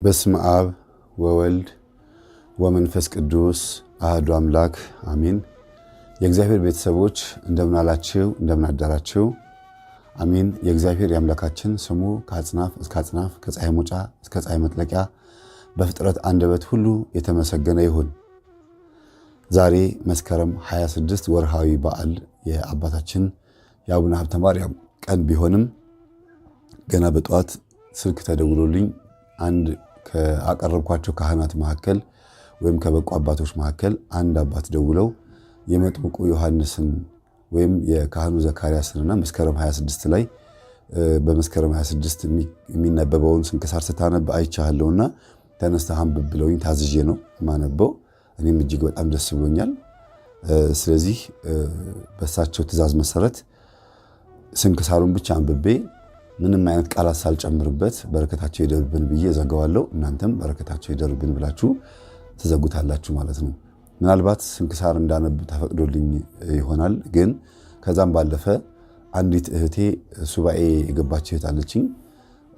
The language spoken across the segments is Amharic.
በስመ አብ ወወልድ ወመንፈስ ቅዱስ አሐዱ አምላክ አሜን። የእግዚአብሔር ቤተሰቦች እንደምን አላችሁ? እንደምን አደራችሁ? አሜን። የእግዚአብሔር የአምላካችን ስሙ ከአጽናፍ እስከ አጽናፍ ከፀሐይ መውጫ እስከ ፀሐይ መጥለቂያ በፍጥረት አንደበት ሁሉ የተመሰገነ ይሁን። ዛሬ መስከረም 26 ወርሃዊ በዓል የአባታችን የአቡነ ሀብተ ማርያም ቀን ቢሆንም ገና በጠዋት ስልክ ተደውሎልኝ አንድ ከአቀረብኳቸው ካህናት መካከል ወይም ከበቁ አባቶች መካከል አንድ አባት ደውለው የመጥምቁ ዮሐንስን ወይም የካህኑ ዘካርያስንና መስከረም 26 ላይ በመስከረም 26 የሚነበበውን ስንክሳር ስታነብ አይቻለሁና ተነስተህ አንብብ ብለውኝ ታዝዤ ነው የማነበው። እኔም እጅግ በጣም ደስ ብሎኛል። ስለዚህ በሳቸው ትእዛዝ መሰረት ስንክሳሩን ብቻ አንብቤ ምንም አይነት ቃላት ሳልጨምርበት በረከታቸው ይደርብን ብዬ ዘጋዋለሁ። እናንተም በረከታቸው ይደርብን ብላችሁ ትዘጉታላችሁ ማለት ነው። ምናልባት ስንክሳር እንዳነብ ተፈቅዶልኝ ይሆናል። ግን ከዛም ባለፈ አንዲት እህቴ ሱባኤ የገባች እህት አለችኝ።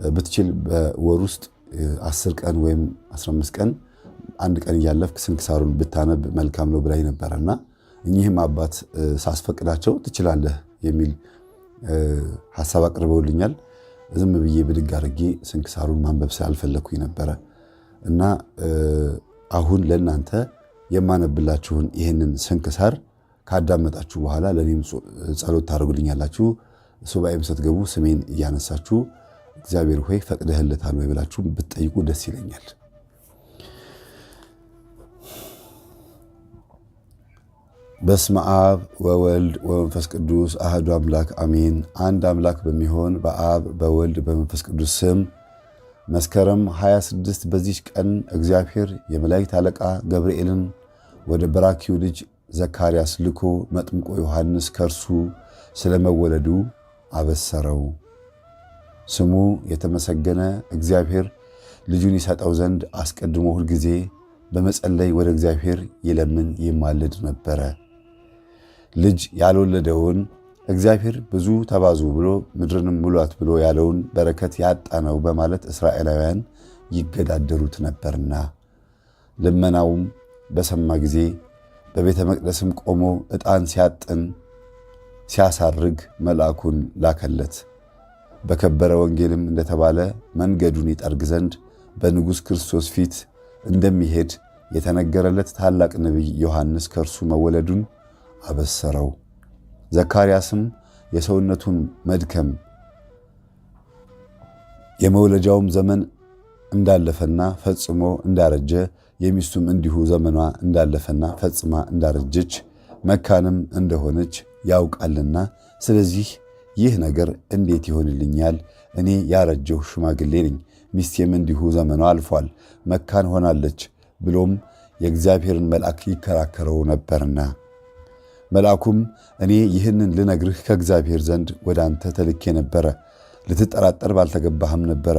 ብትችል በወር ውስጥ 10 ቀን ወይም 15 ቀን አንድ ቀን እያለፍክ ስንክሳሩን ብታነብ መልካም ነው ብላኝ ነበርና እኚህም አባት ሳስፈቅዳቸው ትችላለህ የሚል ሐሳብ አቅርበውልኛል። ዝም ብዬ ብድግ አድርጌ ስንክሳሩን ማንበብ ስላልፈለኩኝ ነበረ እና አሁን ለእናንተ የማነብላችሁን ይህንን ስንክሳር ካዳመጣችሁ በኋላ ለእኔም ጸሎት ታደርጉልኛላችሁ። ሱባኤም ስትገቡ ስሜን እያነሳችሁ እግዚአብሔር ሆይ ፈቅደህለታል ወይ ብላችሁ ብትጠይቁ ደስ ይለኛል። በስመ አብ ወወልድ ወመንፈስ ቅዱስ አሐዱ አምላክ አሜን። አንድ አምላክ በሚሆን በአብ በወልድ በመንፈስ ቅዱስ ስም መስከረም 26 በዚች ቀን እግዚአብሔር የመላእክት አለቃ ገብርኤልን ወደ በራኪው ልጅ ዘካርያስ ልኮ መጥምቆ ዮሐንስ ከእርሱ ስለመወለዱ አበሰረው። ስሙ የተመሰገነ እግዚአብሔር ልጁን ይሰጠው ዘንድ አስቀድሞ ሁልጊዜ በመጸለይ ወደ እግዚአብሔር ይለምን ይማልድ ነበረ። ልጅ ያልወለደውን እግዚአብሔር ብዙ ተባዙ ብሎ ምድርንም ሙሏት ብሎ ያለውን በረከት ያጣ ነው በማለት እስራኤላውያን ይገዳደሩት ነበርና ልመናውም በሰማ ጊዜ በቤተ መቅደስም ቆሞ ዕጣን ሲያጥን ሲያሳርግ መልአኩን ላከለት። በከበረ ወንጌልም እንደተባለ መንገዱን ይጠርግ ዘንድ በንጉሥ ክርስቶስ ፊት እንደሚሄድ የተነገረለት ታላቅ ነቢይ ዮሐንስ ከእርሱ መወለዱን አበሰረው። ዘካርያስም የሰውነቱን መድከም የመውለጃውም ዘመን እንዳለፈና ፈጽሞ እንዳረጀ የሚስቱም እንዲሁ ዘመኗ እንዳለፈና ፈጽማ እንዳረጀች መካንም እንደሆነች ያውቃልና ስለዚህ ይህ ነገር እንዴት ይሆንልኛል? እኔ ያረጀሁ ሽማግሌ ነኝ፣ ሚስቴም እንዲሁ ዘመኗ አልፏል፣ መካን ሆናለች ብሎም የእግዚአብሔርን መልአክ ይከራከረው ነበርና መልአኩም እኔ ይህንን ልነግርህ ከእግዚአብሔር ዘንድ ወደ አንተ ተልኬ ነበረ፣ ልትጠራጠር ባልተገባህም ነበረ።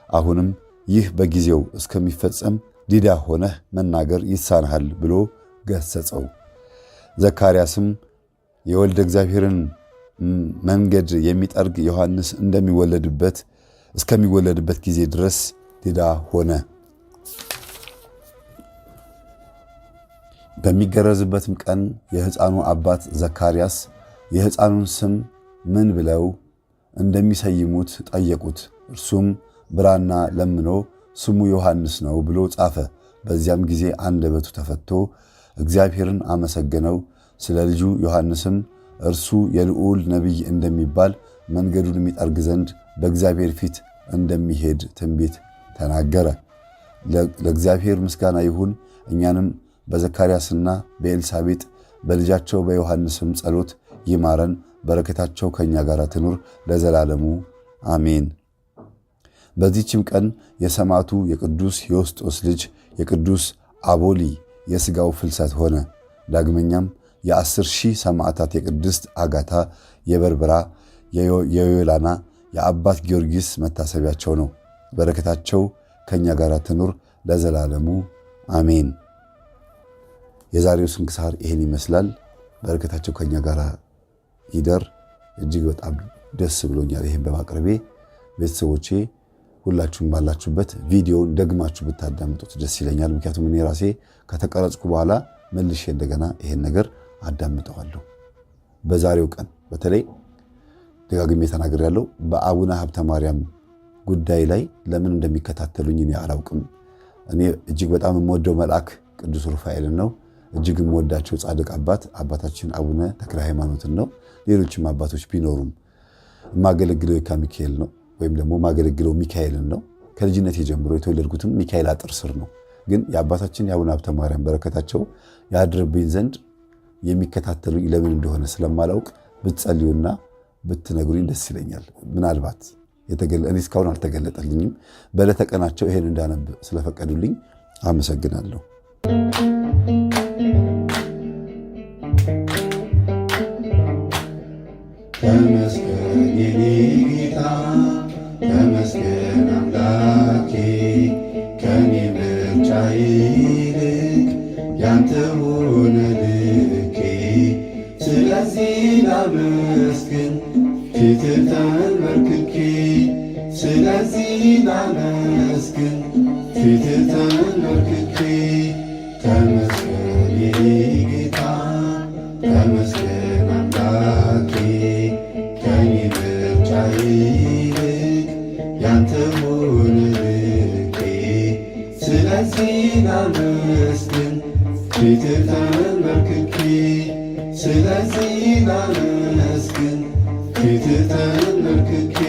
አሁንም ይህ በጊዜው እስከሚፈጸም ዲዳ ሆነህ መናገር ይሳንሃል ብሎ ገሰጸው። ዘካርያስም የወልደ እግዚአብሔርን መንገድ የሚጠርግ ዮሐንስ እስከሚወለድበት ጊዜ ድረስ ዲዳ ሆነ። በሚገረዝበትም ቀን የሕፃኑ አባት ዘካርያስ የሕፃኑን ስም ምን ብለው እንደሚሰይሙት ጠየቁት። እርሱም ብራና ለምኖ ስሙ ዮሐንስ ነው ብሎ ጻፈ። በዚያም ጊዜ አንደበቱ ተፈቶ እግዚአብሔርን አመሰገነው። ስለ ልጁ ዮሐንስም እርሱ የልዑል ነቢይ እንደሚባል መንገዱን የሚጠርግ ዘንድ በእግዚአብሔር ፊት እንደሚሄድ ትንቢት ተናገረ። ለእግዚአብሔር ምስጋና ይሁን። እኛንም በዘካርያስና በኤልሳቤጥ በልጃቸው በዮሐንስም ጸሎት ይማረን። በረከታቸው ከእኛ ጋር ትኑር ለዘላለሙ አሜን። በዚህችም ቀን የሰማዕቱ የቅዱስ ዮስጦስ ልጅ የቅዱስ አቦሊ የሥጋው ፍልሰት ሆነ። ዳግመኛም የ10,000 ሰማዕታት የቅድስት አጋታ፣ የበርበራ፣ የዮላና፣ የአባት ጊዮርጊስ መታሰቢያቸው ነው። በረከታቸው ከእኛ ጋር ትኑር ለዘላለሙ አሜን። የዛሬው ስንክሳር ይሄን ይመስላል። በረከታቸው ከኛ ጋር ይደር። እጅግ በጣም ደስ ብሎኛል ይሄን በማቅረቤ። ቤተሰቦቼ ሁላችሁም ባላችሁበት ቪዲዮውን ደግማችሁ ብታዳምጡት ደስ ይለኛል። ምክንያቱም እኔ ራሴ ከተቀረጽኩ በኋላ መልሼ እንደገና ይሄን ነገር አዳምጠዋለሁ። በዛሬው ቀን በተለይ ደጋግሜ ተናግሬያለሁ። በአቡነ ሀብተ ማርያም ጉዳይ ላይ ለምን እንደሚከታተሉኝ እኔ አላውቅም። እኔ እጅግ በጣም የምወደው መልአክ ቅዱስ ሩፋኤልን ነው። እጅግ የምወዳቸው ጻድቅ አባታችን አቡነ ተክለ ሃይማኖትን ነው። ሌሎችም አባቶች ቢኖሩም የማገለግለው የካ ሚካኤል ነው፣ ወይም ደግሞ የማገለግለው ሚካኤልን ነው። ከልጅነት ጀምሮ የተወለድኩትም ሚካኤል አጥር ስር ነው። ግን የአባታችን የአቡነ ሀብተ ማርያም በረከታቸው ያድርብኝ ዘንድ የሚከታተሉኝ ለምን እንደሆነ ስለማላውቅ ብትጸልዩና ብትነግሩኝ ደስ ይለኛል። ምናልባት እኔ እስካሁን አልተገለጠልኝም። በዕለተ ቀናቸው ይሄን እንዳነብ ስለፈቀዱልኝ አመሰግናለሁ። ተመስገን የኔ ጌታ ተመስገን አምላኬ፣ ከኔ ምርጫ ይልቅ ያንተ ሆነ ልኬ። ስለዚህ ላመስግን ፊትህ ተንበርክኬ፣ ስለዚህ ላመስግን ፊትህ ተንበርክኬ። ተመስገን የኔ ጌታ ተመስገን አምላኬ፣ ከኔ ምርጫ ይልቅ ያንተ ሆነ ልኬ። ስለዚህ ላመስግን ፊትህ ተንበርክኬ፣ ስለዚህ ላመስግን ፊትህ ተንበርክኬ።